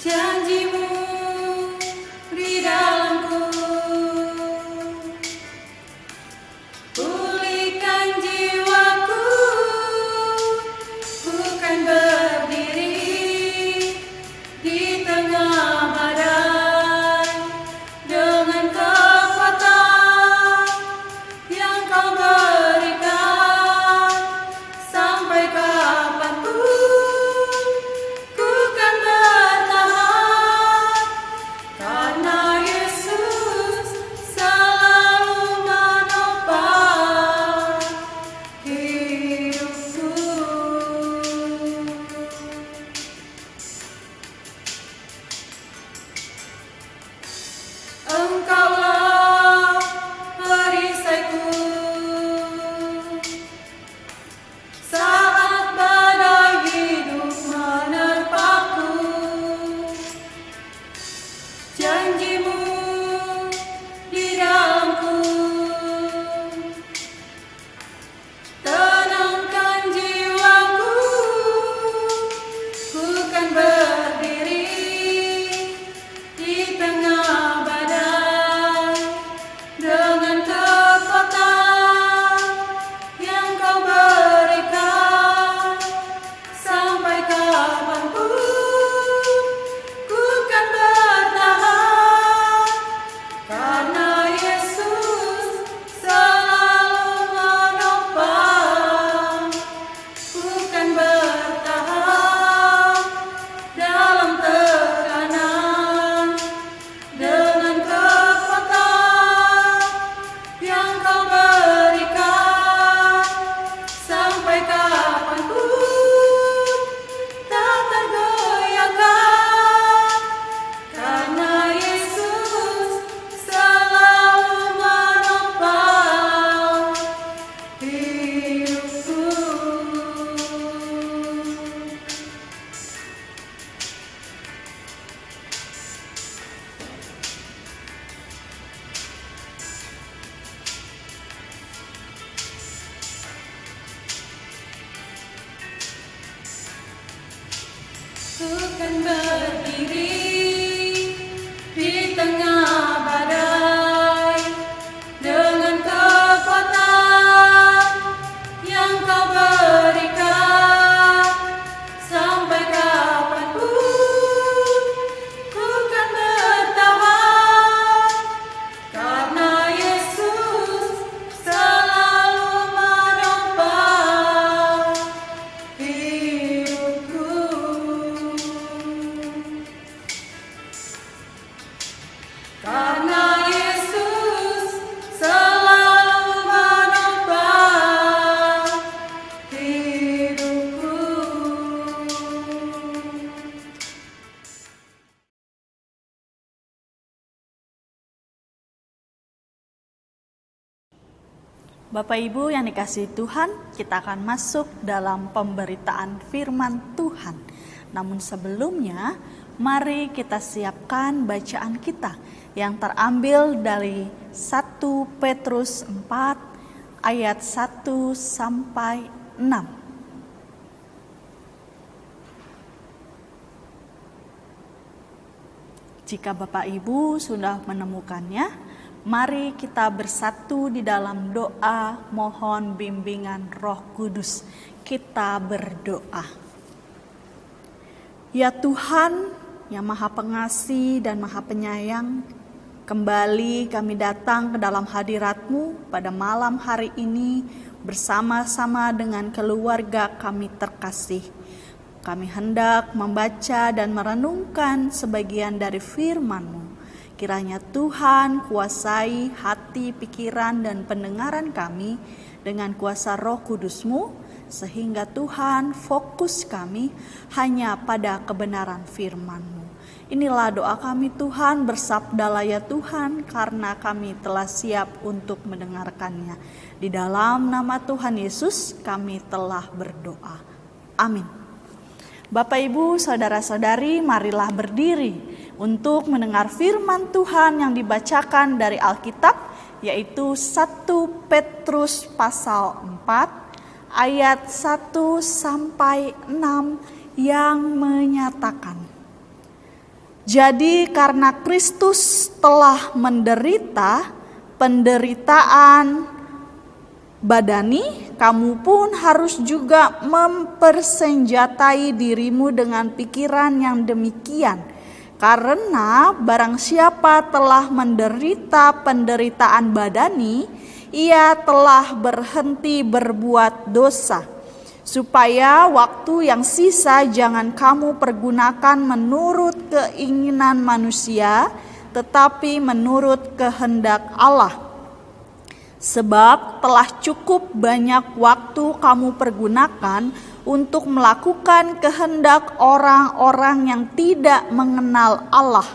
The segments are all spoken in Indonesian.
janjimu di dalamku. Pulihkan jiwaku, bukan berdiri di tengah badai dengan kekuatan yang kau berikan. Sampai kapanpun ku kan bertahan, karena Yesus selalu menopang hidupku. Engkaulah perisaiku saat badai hidup menerpaku. Janjimu di dalamku, tenangkan jiwaku, ku kan berdiri di tengah badai dengan kekuatan yang kau berikan. Sampai kapanpun ku kan bertahan, karena Yesus selalu menopang. Ku kan bertahan dalam tekanan dengan kekuatan yang kau berikan. Sampai kapanpun tak tergoyahkan, karena Yesus selalu menopang hidupku. Ku kan berdiri di tengah badai dengan kekuatan yang kau berikan. Sampai kapanpun ku kan bertahan, karena Yesus selalu menopang hidupku. Karena Yesus selalu menopang hidupku. Bapak Ibu yang dikasihi Tuhan, kita akan masuk dalam pemberitaan firman Tuhan. Namun sebelumnya, mari kita siapkan bacaan kita yang terambil dari 1 Petrus 4 ayat 1 sampai 6. Jika Bapak Ibu sudah menemukannya, mari kita bersatu di dalam doa mohon bimbingan Roh Kudus. Kita berdoa. Ya Tuhan yang Maha Pengasih dan Maha Penyayang, kembali kami datang ke dalam hadirat-Mu pada malam hari ini bersama-sama dengan keluarga kami terkasih. Kami hendak membaca dan merenungkan sebagian dari firman-Mu. Kiranya Tuhan kuasai hati, pikiran, dan pendengaran kami dengan kuasa Roh Kudus-Mu, sehingga Tuhan fokus kami hanya pada kebenaran firman-Mu. Inilah doa kami Tuhan, bersabdalah ya Tuhan, karena kami telah siap untuk mendengarkannya. Di dalam nama Tuhan Yesus kami telah berdoa. Amin. Bapak, Ibu, Saudara-saudari, marilah berdiri untuk mendengar firman Tuhan yang dibacakan dari Alkitab, yaitu 1 Petrus pasal 4 ayat 1 sampai 6 yang menyatakan, Jadi karena Kristus telah menderita penderitaan badani, kamu pun harus juga mempersenjatai dirimu dengan pikiran yang demikian. Karena barang siapa telah menderita penderitaan badani, ia telah berhenti berbuat dosa, supaya waktu yang sisa jangan kamu pergunakan menurut keinginan manusia, tetapi menurut kehendak Allah. Sebab telah cukup banyak waktu kamu pergunakan untuk melakukan kehendak orang-orang yang tidak mengenal Allah.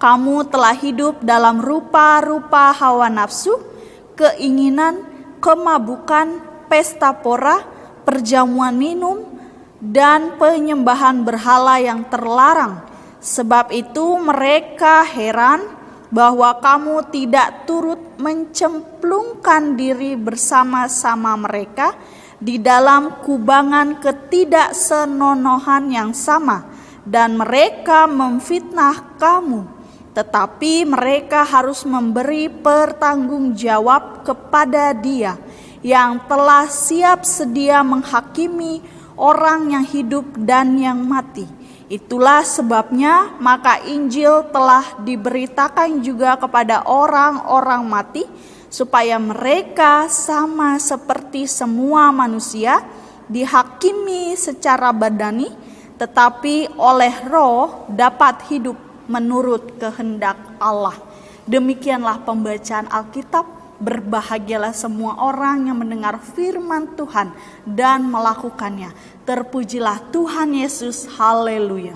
Kamu telah hidup dalam rupa-rupa hawa nafsu, keinginan, kemabukan, pesta pora, perjamuan minum, dan penyembahan berhala yang terlarang. Sebab itu mereka heran bahwa kamu tidak turut mencemplungkan diri bersama-sama mereka di dalam kubangan ketidaksenonohan yang sama, dan mereka memfitnah kamu. Tetapi mereka harus memberi pertanggungjawab kepada Dia yang telah siap sedia menghakimi orang yang hidup dan yang mati. Itulah sebabnya maka Injil telah diberitakan juga kepada orang-orang mati, supaya mereka sama seperti semua manusia dihakimi secara badani, tetapi oleh Roh dapat hidup menurut kehendak Allah. Demikianlah pembacaan Alkitab. Berbahagialah semua orang yang mendengar firman Tuhan dan melakukannya. Terpujilah Tuhan Yesus. Haleluya.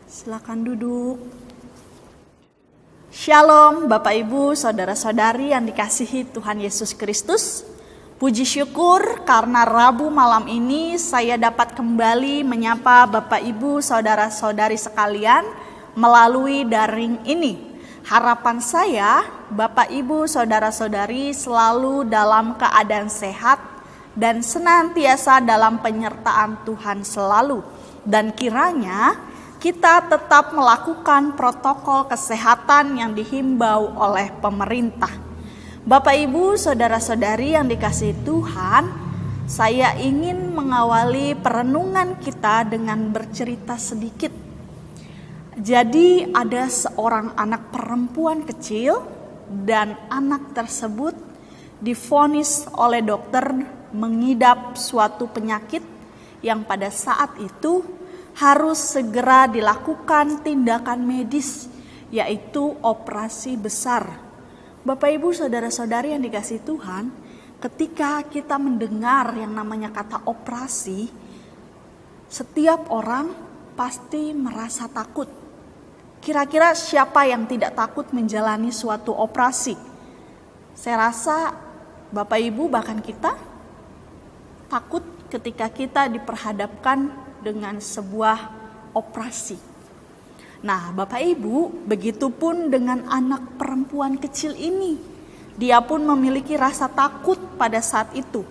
Silakan duduk. Shalom Bapak Ibu, saudara-saudari yang dikasihi Tuhan Yesus Kristus. Puji syukur karena Rabu malam ini saya dapat kembali menyapa Bapak Ibu, saudara-saudari sekalian melalui daring ini. Harapan saya, Bapak Ibu, saudara-saudari selalu dalam keadaan sehat dan senantiasa dalam penyertaan Tuhan selalu. Dan kiranya kita tetap melakukan protokol kesehatan yang dihimbau oleh pemerintah. Bapak Ibu, saudara-saudari yang dikasihi Tuhan, saya ingin mengawali perenungan kita dengan bercerita sedikit. Jadi ada seorang anak perempuan kecil dan anak tersebut divonis oleh dokter mengidap suatu penyakit yang pada saat itu harus segera dilakukan tindakan medis, yaitu operasi besar. Bapak Ibu, saudara-saudari yang dikasihi Tuhan, ketika kita mendengar yang namanya kata operasi, setiap orang pasti merasa takut. Kira-kira siapa yang tidak takut menjalani suatu operasi? Saya rasa Bapak Ibu bahkan kita takut ketika kita diperhadapkan dengan sebuah operasi. Nah, Bapak Ibu, begitupun dengan anak perempuan kecil ini. Dia pun memiliki rasa takut pada saat itu.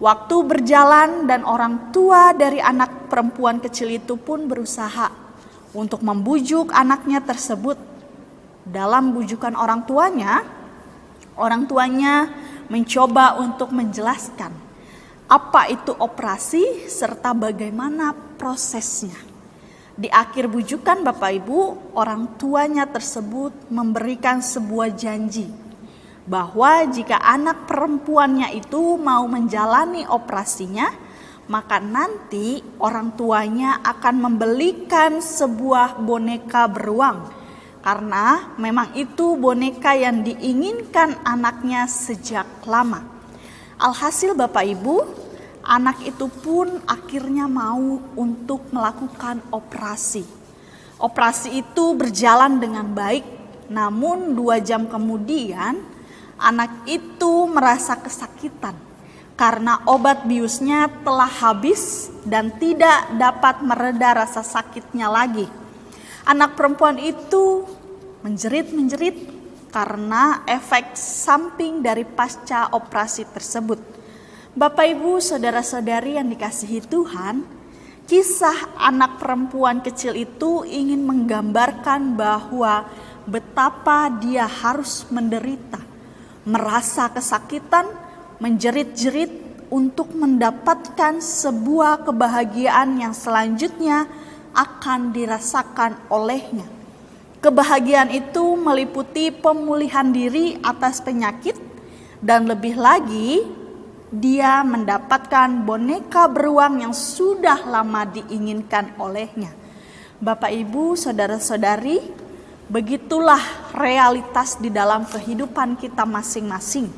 Waktu berjalan dan orang tua dari anak perempuan kecil itu pun berusaha untuk membujuk anaknya tersebut. Dalam bujukan orang tuanya mencoba untuk menjelaskan apa itu operasi serta bagaimana prosesnya. Di akhir bujukan Bapak Ibu, orang tuanya tersebut memberikan sebuah janji bahwa jika anak perempuannya itu mau menjalani operasinya, maka nanti orang tuanya akan membelikan sebuah boneka beruang, karena memang itu boneka yang diinginkan anaknya sejak lama. Alhasil Bapak Ibu, anak itu pun akhirnya mau untuk melakukan operasi. Operasi itu berjalan dengan baik, namun 2 jam kemudian anak itu merasa kesakitan karena obat biusnya telah habis dan tidak dapat mereda rasa sakitnya lagi. Anak perempuan itu menjerit-menjerit karena efek samping dari pasca operasi tersebut. Bapak Ibu, saudara-saudari yang dikasihi Tuhan, Kisah anak perempuan kecil itu ingin menggambarkan bahwa betapa dia harus menderita, merasa kesakitan, menjerit-jerit untuk mendapatkan sebuah kebahagiaan yang selanjutnya akan dirasakan olehnya. Kebahagiaan itu meliputi pemulihan diri atas penyakit, dan lebih lagi dia mendapatkan boneka beruang yang sudah lama diinginkan olehnya. Bapak, Ibu, saudara-saudari, begitulah realitas di dalam kehidupan kita masing-masing.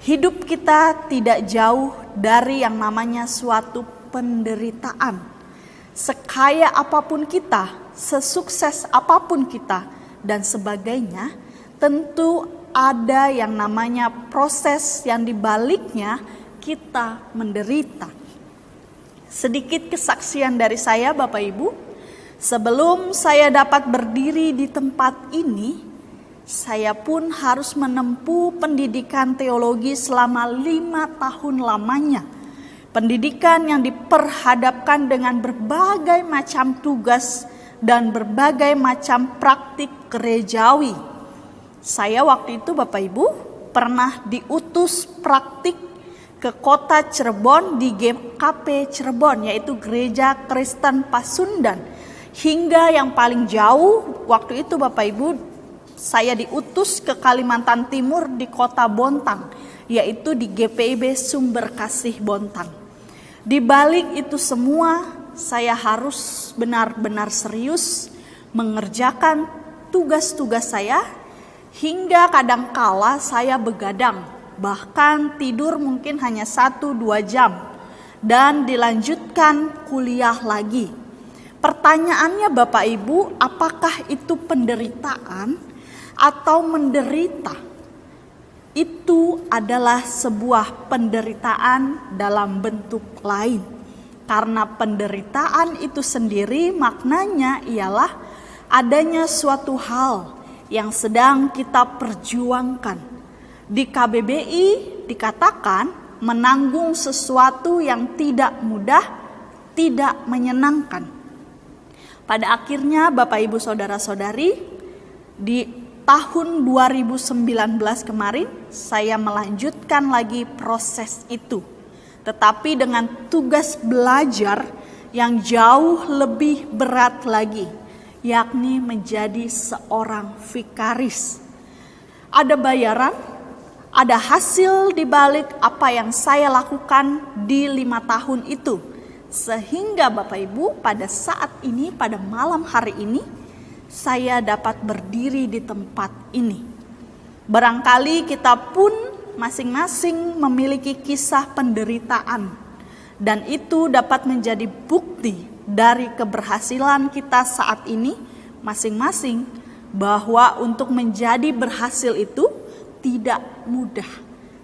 Hidup kita tidak jauh dari yang namanya suatu penderitaan. Sekaya apapun kita, sesukses apapun kita, dan sebagainya, tentu ada yang namanya proses yang dibaliknya kita menderita. Sedikit kesaksian dari saya, Bapak Ibu. Sebelum saya dapat berdiri di tempat ini, saya pun harus menempuh pendidikan teologi selama 5 tahun lamanya. Pendidikan yang diperhadapkan dengan berbagai macam tugas dan berbagai macam praktik gerejawi. Saya waktu itu, Bapak Ibu, pernah diutus praktik ke kota Cirebon di GKP Cirebon, yaitu Gereja Kristen Pasundan. Hingga yang paling jauh waktu itu, Bapak Ibu, saya diutus ke Kalimantan Timur di kota Bontang, yaitu di GPIB Sumber Kasih Bontang. Di balik itu semua, saya harus benar-benar serius mengerjakan tugas-tugas saya, hingga kadangkala saya begadang, bahkan tidur mungkin hanya 1-2 jam, dan dilanjutkan kuliah lagi. Pertanyaannya, Bapak Ibu, apakah itu penderitaan atau menderita? Itu adalah sebuah penderitaan dalam bentuk lain. Karena penderitaan itu sendiri maknanya ialah adanya suatu hal yang sedang kita perjuangkan. Di KBBI dikatakan menanggung sesuatu yang tidak mudah, tidak menyenangkan. Pada akhirnya, Bapak Ibu saudara-saudari, di tahun 2019 kemarin saya melanjutkan lagi proses itu. Tetapi dengan tugas belajar yang jauh lebih berat lagi, yakni menjadi seorang vikaris. Ada bayaran, ada hasil di balik apa yang saya lakukan di 5 tahun itu. Sehingga Bapak Ibu, pada saat ini, pada malam hari ini, saya dapat berdiri di tempat ini. Barangkali kita pun masing-masing memiliki kisah penderitaan, dan itu dapat menjadi bukti dari keberhasilan kita saat ini masing-masing, bahwa untuk menjadi berhasil itu tidak mudah,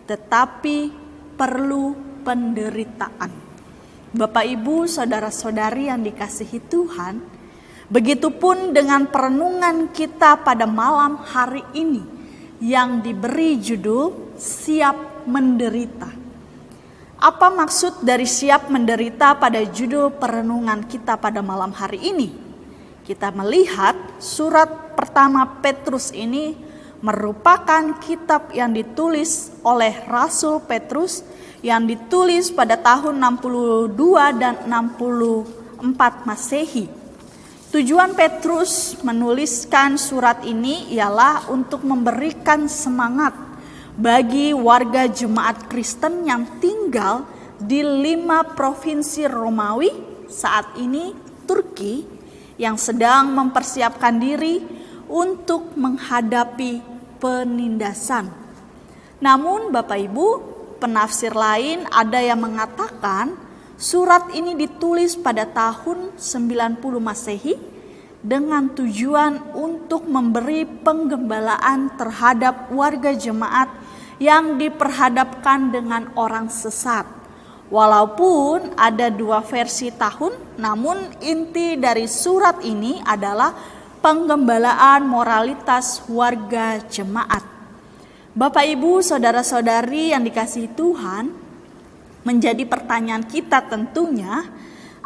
tetapi perlu penderitaan. Bapak, Ibu, saudara-saudari yang dikasihi Tuhan, begitupun dengan perenungan kita pada malam hari ini yang diberi judul Siap Menderita. Apa maksud dari siap menderita pada judul perenungan kita pada malam hari ini? Kita melihat surat pertama Petrus ini merupakan kitab yang ditulis oleh Rasul Petrus, yang ditulis pada tahun 62 dan 64 Masehi. Tujuan Petrus menuliskan surat ini ialah untuk memberikan semangat bagi warga jemaat Kristen yang tinggal di 5 provinsi Romawi, saat ini Turki, yang sedang mempersiapkan diri untuk menghadapi penindasan. Namun Bapak Ibu, penafsir lain ada yang mengatakan surat ini ditulis pada tahun 90 Masehi dengan tujuan untuk memberi penggembalaan terhadap warga jemaat yang diperhadapkan dengan orang sesat. Walaupun ada 2 versi tahun, namun inti dari surat ini adalah penggembalaan moralitas warga jemaat. Bapak, Ibu, saudara-saudari yang dikasihi Tuhan, menjadi pertanyaan kita tentunya,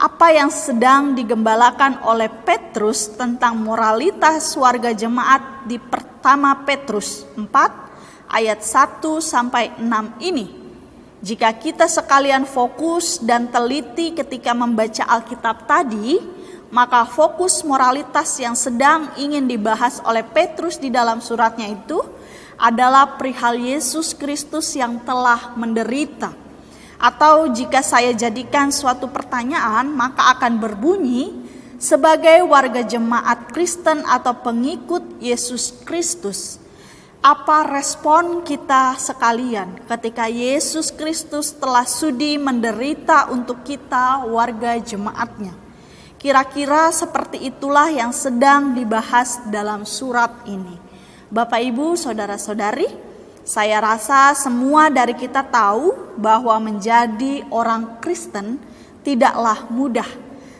apa yang sedang digembalakan oleh Petrus tentang moralitas warga jemaat di pertama Petrus 4 ayat 1 sampai 6 ini. Jika kita sekalian fokus dan teliti ketika membaca Alkitab tadi, maka fokus moralitas yang sedang ingin dibahas oleh Petrus di dalam suratnya itu adalah perihal Yesus Kristus yang telah menderita. Atau jika saya jadikan suatu pertanyaan, maka akan berbunyi, sebagai warga jemaat Kristen atau pengikut Yesus Kristus, apa respon kita sekalian ketika Yesus Kristus telah sudi menderita untuk kita warga jemaatnya? Kira-kira seperti itulah yang sedang dibahas dalam surat ini. Bapak, Ibu, Saudara-saudari, saya rasa semua dari kita tahu bahwa menjadi orang Kristen tidaklah mudah.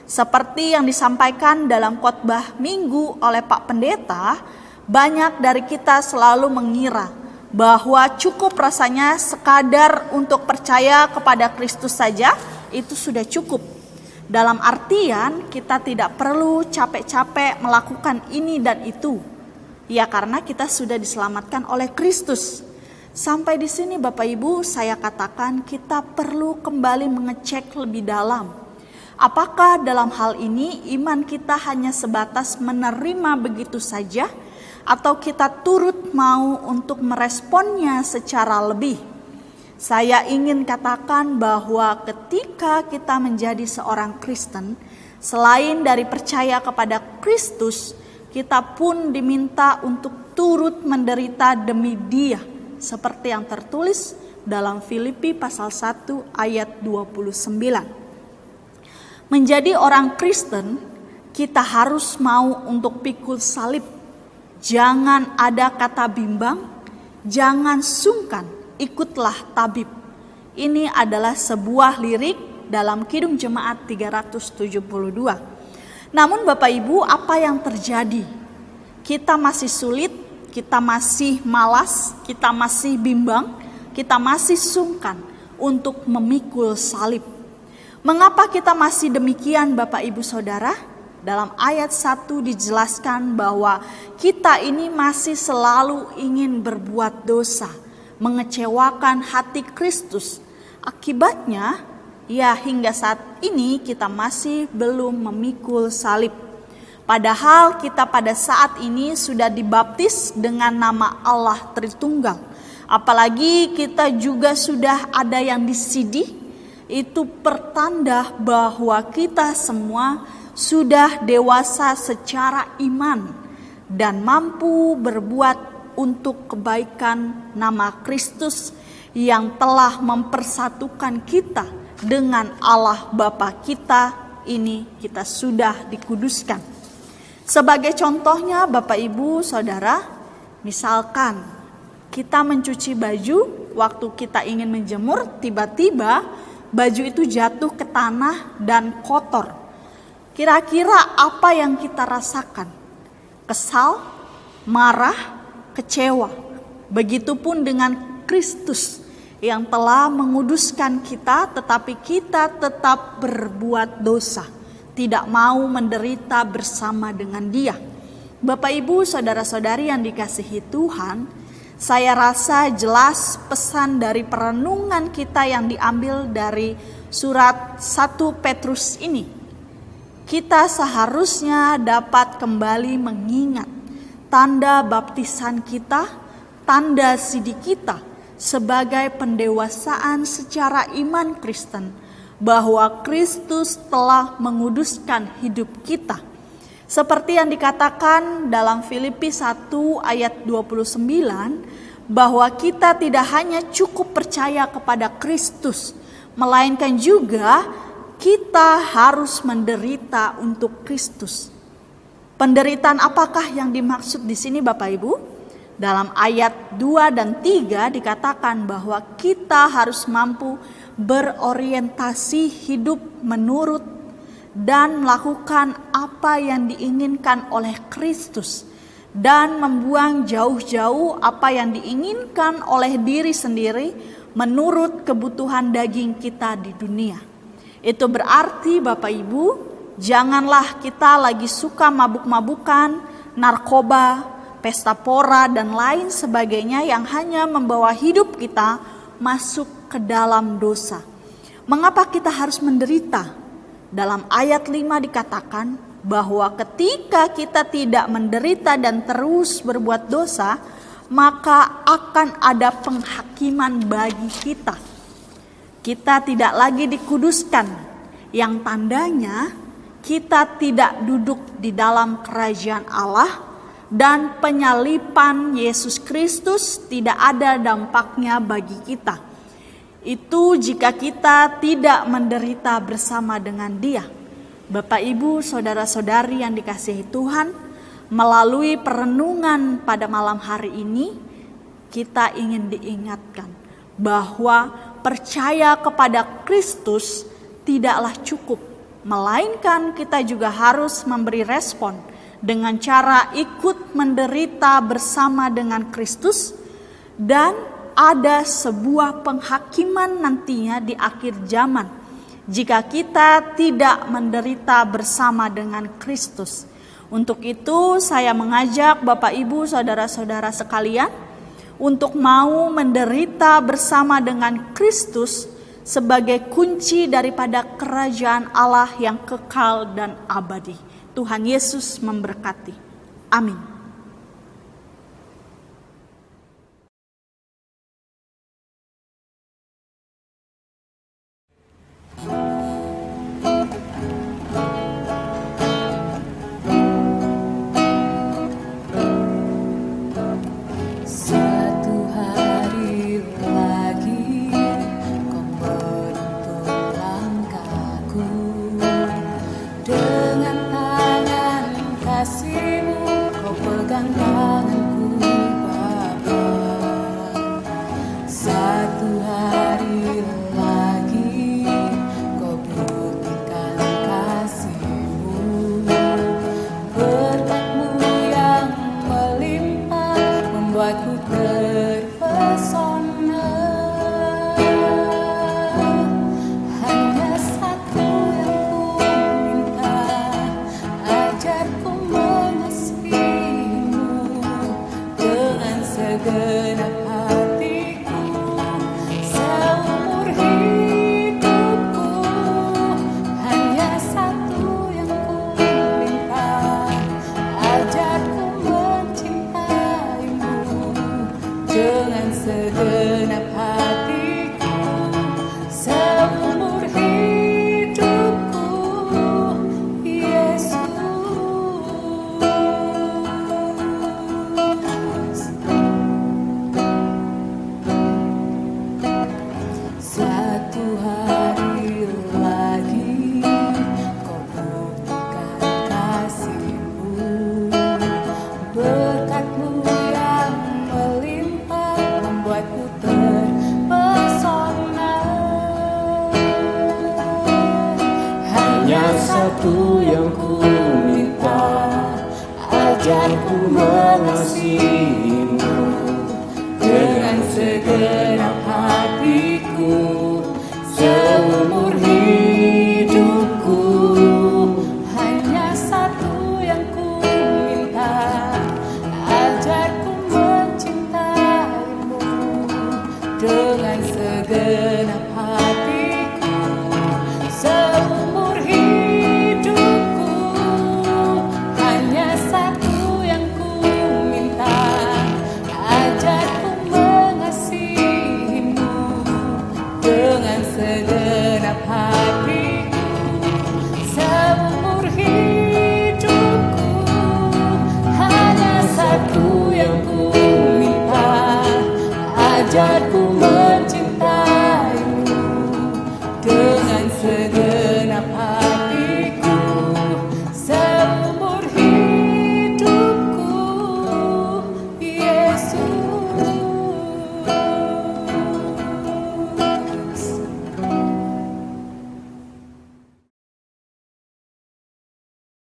Seperti yang disampaikan dalam khotbah Minggu oleh Pak Pendeta, banyak dari kita selalu mengira bahwa cukup rasanya sekadar untuk percaya kepada Kristus saja itu sudah cukup. Dalam artian kita tidak perlu capek-capek melakukan ini dan itu. Ya, karena kita sudah diselamatkan oleh Kristus. Sampai di sini Bapak Ibu, saya katakan kita perlu kembali mengecek lebih dalam. Apakah dalam hal ini iman kita hanya sebatas menerima begitu saja, atau kita turut mau untuk meresponnya secara lebih? Saya ingin katakan bahwa ketika kita menjadi seorang Kristen, selain dari percaya kepada Kristus, kita pun diminta untuk turut menderita demi Dia, seperti yang tertulis dalam Filipi pasal 1 ayat 29. Menjadi orang Kristen, kita harus mau untuk pikul salib. Jangan ada kata bimbang, jangan sungkan, ikutlah tabib. Ini adalah sebuah lirik dalam Kidung Jemaat 372. Namun Bapak Ibu, apa yang terjadi? Kita masih sulit, kita masih malas, kita masih bimbang, kita masih sungkan untuk memikul salib. Mengapa kita masih demikian Bapak Ibu Saudara? Dalam ayat 1 dijelaskan bahwa kita ini masih selalu ingin berbuat dosa, mengecewakan hati Kristus. Akibatnya, ya hingga saat ini kita masih belum memikul salib. Padahal kita pada saat ini sudah dibaptis dengan nama Allah Tritunggal. Apalagi kita juga sudah ada yang disidih, itu pertanda bahwa kita semua sudah dewasa secara iman dan mampu berbuat untuk kebaikan nama Kristus yang telah mempersatukan kita dengan Allah Bapa kita. Ini kita sudah dikuduskan. Sebagai contohnya Bapak Ibu Saudara, misalkan kita mencuci baju, waktu kita ingin menjemur, tiba-tiba baju itu jatuh ke tanah dan kotor. Kira-kira apa yang kita rasakan? Kesal, marah, kecewa. Begitupun dengan Kristus yang telah menguduskan kita, tetapi kita tetap berbuat dosa, tidak mau menderita bersama dengan Dia. Bapak Ibu Saudara-saudari yang dikasihi Tuhan, saya rasa jelas pesan dari perenungan kita yang diambil dari surat 1 Petrus ini. Kita seharusnya dapat kembali mengingat tanda baptisan kita, tanda sidi kita sebagai pendewasaan secara iman Kristen, bahwa Kristus telah menguduskan hidup kita. Seperti yang dikatakan dalam Filipi 1 ayat 29, bahwa kita tidak hanya cukup percaya kepada Kristus, melainkan juga kita harus menderita untuk Kristus. Penderitaan apakah yang dimaksud di sini Bapak Ibu? Dalam ayat 2 dan 3 dikatakan bahwa kita harus mampu berorientasi hidup menurut dan melakukan apa yang diinginkan oleh Kristus, dan membuang jauh-jauh apa yang diinginkan oleh diri sendiri menurut kebutuhan daging kita di dunia. Itu berarti Bapak Ibu, janganlah kita lagi suka mabuk-mabukan, narkoba, pesta pora, dan lain sebagainya yang hanya membawa hidup kita masuk ke dalam dosa. Mengapa kita harus menderita? Dalam ayat 5 dikatakan bahwa ketika kita tidak menderita dan terus berbuat dosa, maka akan ada penghakiman bagi kita. Kita tidak lagi dikuduskan, yang tandanya kita tidak duduk di dalam kerajaan Allah, dan penyalipan Yesus Kristus tidak ada dampaknya bagi kita. Itu jika kita tidak menderita bersama dengan Dia. Bapak, Ibu, saudara-saudari yang dikasihi Tuhan, melalui perenungan pada malam hari ini, kita ingin diingatkan bahwa percaya kepada Kristus tidaklah cukup, melainkan kita juga harus memberi respon dengan cara ikut menderita bersama dengan Kristus, dan ada sebuah penghakiman nantinya di akhir zaman jika kita tidak menderita bersama dengan Kristus. Untuk itu saya mengajak Bapak, Ibu, saudara-saudara sekalian untuk mau menderita bersama dengan Kristus sebagai kunci daripada kerajaan Allah yang kekal dan abadi. Tuhan Yesus memberkati. Amin. Satu hari lagi kau menuntun langkahku, dengan tangan kasih-Mu kau pegang tanganku Bapa. Satu hari lagi kau buktikan kasih-Mu, berkat-Mu yang melimpah membuatku terpesona. Hanya satu yang ku minta, ajarku mengasihi-Mu dengan segenap hatiku seumur hidupku. Hanya satu yang ku minta, ajarku mencintai-Mu dengan segenap hatiku seumur hidupku, Yesus. Satu hari lagi kau buktikan kasih-Mu, berkat-Mu yang melimpah membuatku terpesona. Hanya satu yang ku minta, ajarku mengasihi-Mu